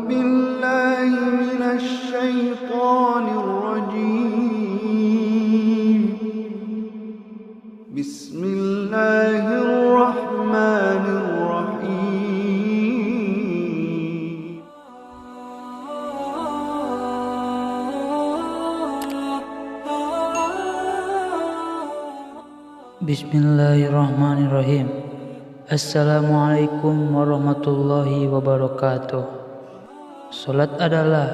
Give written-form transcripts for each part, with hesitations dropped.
بالله من الشيطان الرجيم. بسم الله الرحمن الرحيم. Bismillahirrahmanirrahim. Assalamualaikum warahmatullahi wabarakatuh. Salat adalah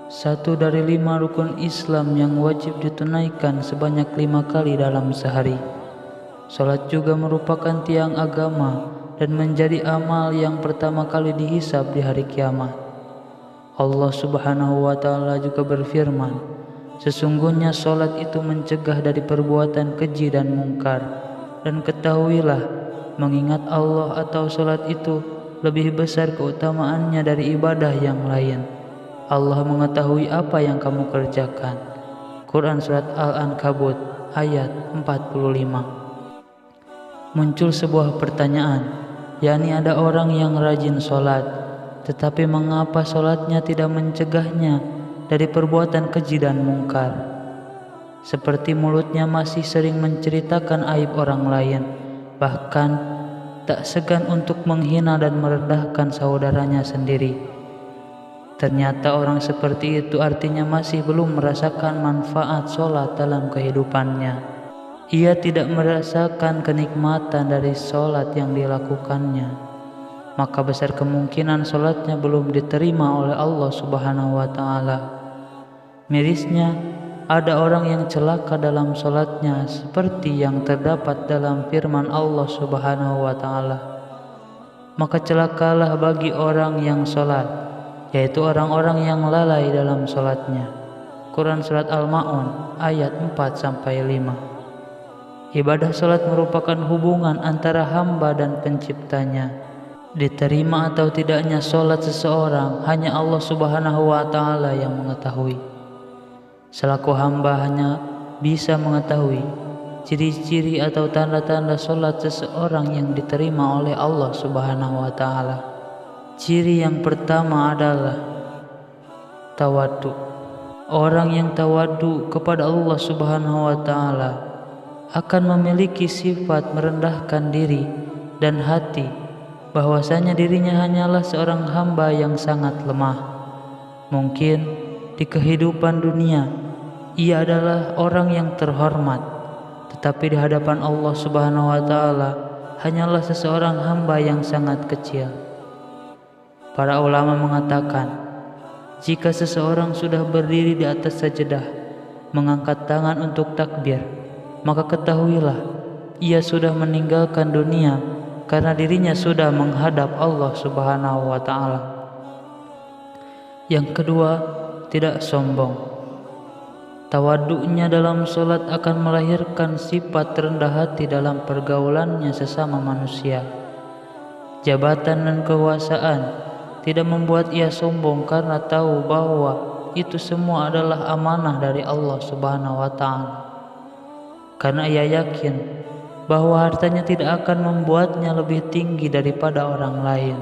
satu dari 5 rukun Islam yang wajib ditunaikan sebanyak 5 kali dalam sehari. Salat juga merupakan tiang agama dan menjadi amal yang pertama kali dihisab di hari kiamat. Allah Subhanahu wa Ta'ala juga berfirman, sesungguhnya salat itu mencegah dari perbuatan keji dan mungkar, dan ketahuilah, mengingat Allah atau salat itu lebih besar keutamaannya dari ibadah yang lain. Allah mengetahui apa yang kamu kerjakan. Quran Surat Al-Ankabut ayat 45. Muncul sebuah pertanyaan, yakni ada orang yang rajin salat, tetapi mengapa salatnya tidak mencegahnya dari perbuatan keji dan mungkar? Seperti mulutnya masih sering menceritakan aib orang lain, bahkan tak segan untuk menghina dan merendahkan saudaranya sendiri. Ternyata orang seperti itu artinya masih belum merasakan manfaat sholat dalam kehidupannya. Ia tidak merasakan kenikmatan dari sholat yang dilakukannya, maka besar kemungkinan sholatnya belum diterima oleh Allah Subhanahu wa Ta'ala. Mirisnya, ada orang yang celaka dalam sholatnya seperti yang terdapat dalam firman Allah Subhanahu wa Ta'ala. Maka celakalah bagi orang yang sholat, yaitu orang-orang yang lalai dalam sholatnya. Quran Surat Al-Ma'un ayat 4-5. Ibadah sholat merupakan hubungan antara hamba dan penciptanya. Diterima atau tidaknya sholat seseorang hanya Allah Subhanahu wa Ta'ala yang mengetahui. Selaku hamba hanya bisa mengetahui ciri-ciri atau tanda-tanda sholat seseorang yang diterima oleh Allah Subhanahu wa Ta'ala. Ciri yang pertama adalah tawadhu. Orang yang tawadhu kepada Allah Subhanahu wa Ta'ala akan memiliki sifat merendahkan diri dan hati, bahwasanya dirinya hanyalah seorang hamba yang sangat lemah. Mungkin di kehidupan dunia ia adalah orang yang terhormat, tetapi di hadapan Allah Subhanahu wa Ta'ala hanyalah seseorang hamba yang sangat kecil. Para ulama mengatakan, jika seseorang sudah berdiri di atas sajadah, mengangkat tangan untuk takbir, maka ketahuilah ia sudah meninggalkan dunia karena dirinya sudah menghadap Allah Subhanahu wa Ta'ala. Yang kedua, tidak sombong. Tawadhu'nya dalam sholat akan melahirkan sifat rendah hati dalam pergaulannya sesama manusia. Jabatan dan kekuasaan tidak membuat ia sombong karena tahu bahwa itu semua adalah amanah dari Allah Subhanahu wa Ta'ala. Karena ia yakin bahwa hartanya tidak akan membuatnya lebih tinggi daripada orang lain.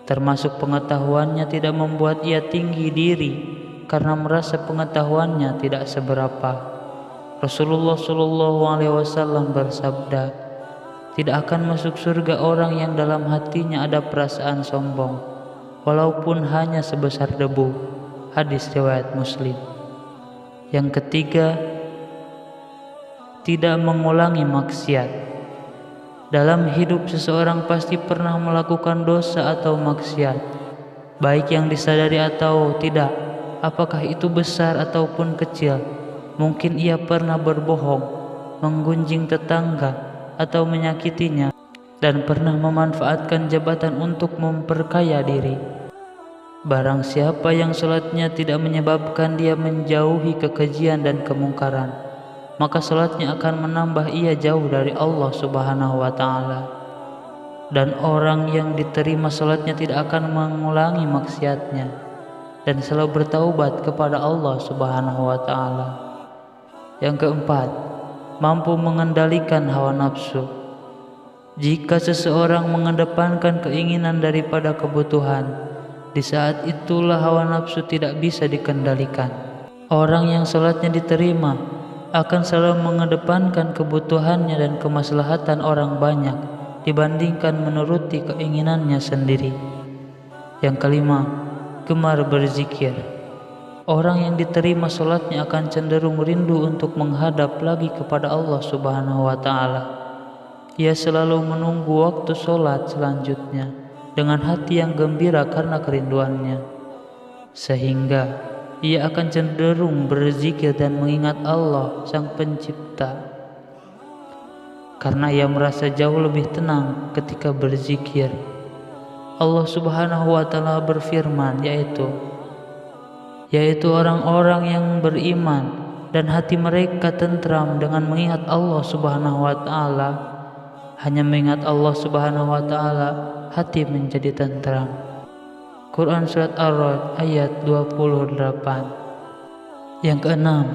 Termasuk pengetahuannya tidak membuat ia tinggi diri karena merasa pengetahuannya tidak seberapa. Rasulullah SAW bersabda, tidak akan masuk surga orang yang dalam hatinya ada perasaan sombong, walaupun hanya sebesar debu. Hadis riwayat Muslim. Yang ketiga, tidak mengulangi maksiat. Dalam hidup seseorang pasti pernah melakukan dosa atau maksiat, baik yang disadari atau tidak. Apakah itu besar ataupun kecil. Mungkin ia pernah berbohong, menggunjing tetangga, atau menyakitinya, dan pernah memanfaatkan jabatan untuk memperkaya diri. Barang siapa yang sholatnya tidak menyebabkan dia menjauhi kekejian dan kemungkaran, maka sholatnya akan menambah ia jauh dari Allah Subhanahu wa Ta'ala. Dan orang yang diterima sholatnya tidak akan mengulangi maksiatnya dan selalu bertaubat kepada Allah Subhanahu wa Ta'ala. Yang keempat, mampu mengendalikan hawa nafsu. Jika seseorang mengedepankan keinginan daripada kebutuhan, Di saat itulah hawa nafsu tidak bisa dikendalikan. Orang yang sholatnya diterima akan selalu mengedepankan kebutuhannya dan kemaslahatan orang banyak dibandingkan menuruti keinginannya sendiri. Yang kelima, gemar berzikir. Orang yang diterima sholatnya akan cenderung rindu untuk menghadap lagi kepada Allah Subhanahu wa Ta'ala. Ia selalu menunggu waktu sholat selanjutnya dengan hati yang gembira karena kerinduannya, sehingga ia akan cenderung berzikir dan mengingat Allah Sang Pencipta, karena ia merasa jauh lebih tenang ketika berzikir. Allah Subhanahu wa Ta'ala berfirman, yaitu orang-orang yang beriman dan hati mereka tentram dengan mengingat Allah Subhanahu wa Ta'ala. Hanya mengingat Allah Subhanahu wa Ta'ala, hati menjadi tentram. Quran Surat Ar-Ra'd ayat 28. Yang keenam,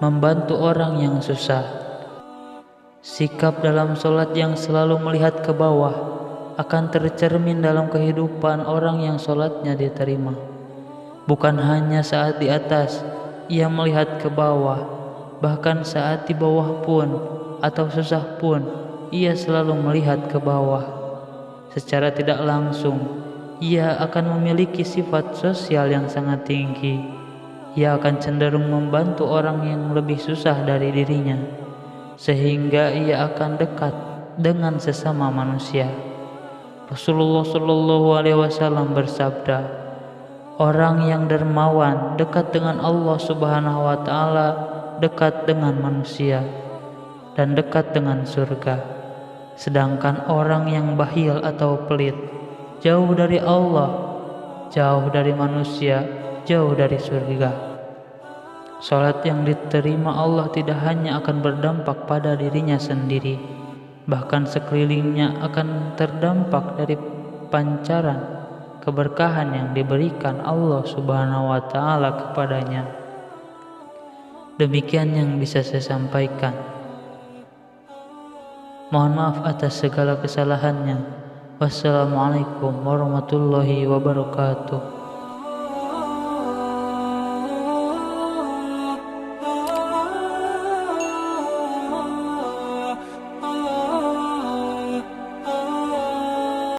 membantu orang yang susah. Sikap dalam sholat yang selalu melihat ke bawah akan tercermin dalam kehidupan orang yang sholatnya diterima. Bukan hanya saat di atas ia melihat ke bawah, bahkan saat di bawah pun atau susah pun ia selalu melihat ke bawah. Secara tidak langsung ia akan memiliki sifat sosial yang sangat tinggi. Ia akan cenderung membantu orang yang lebih susah dari dirinya, sehingga ia akan dekat dengan sesama manusia. Rasulullah Shallallahu Alaihi Wasallam bersabda, orang yang dermawan dekat dengan Allah Subhanahu wa Ta'ala, dekat dengan manusia, dan dekat dengan surga. Sedangkan orang yang bakhil atau pelit, jauh dari Allah, jauh dari manusia, jauh dari surga. Salat yang diterima Allah tidak hanya akan berdampak pada dirinya sendiri, bahkan sekelilingnya akan terdampak dari pancaran keberkahan yang diberikan Allah Subhanahu wa Ta'ala kepadanya. Demikian yang bisa saya sampaikan. Mohon maaf atas segala kesalahannya. Wassalamualaikum warahmatullahi wabarakatuh.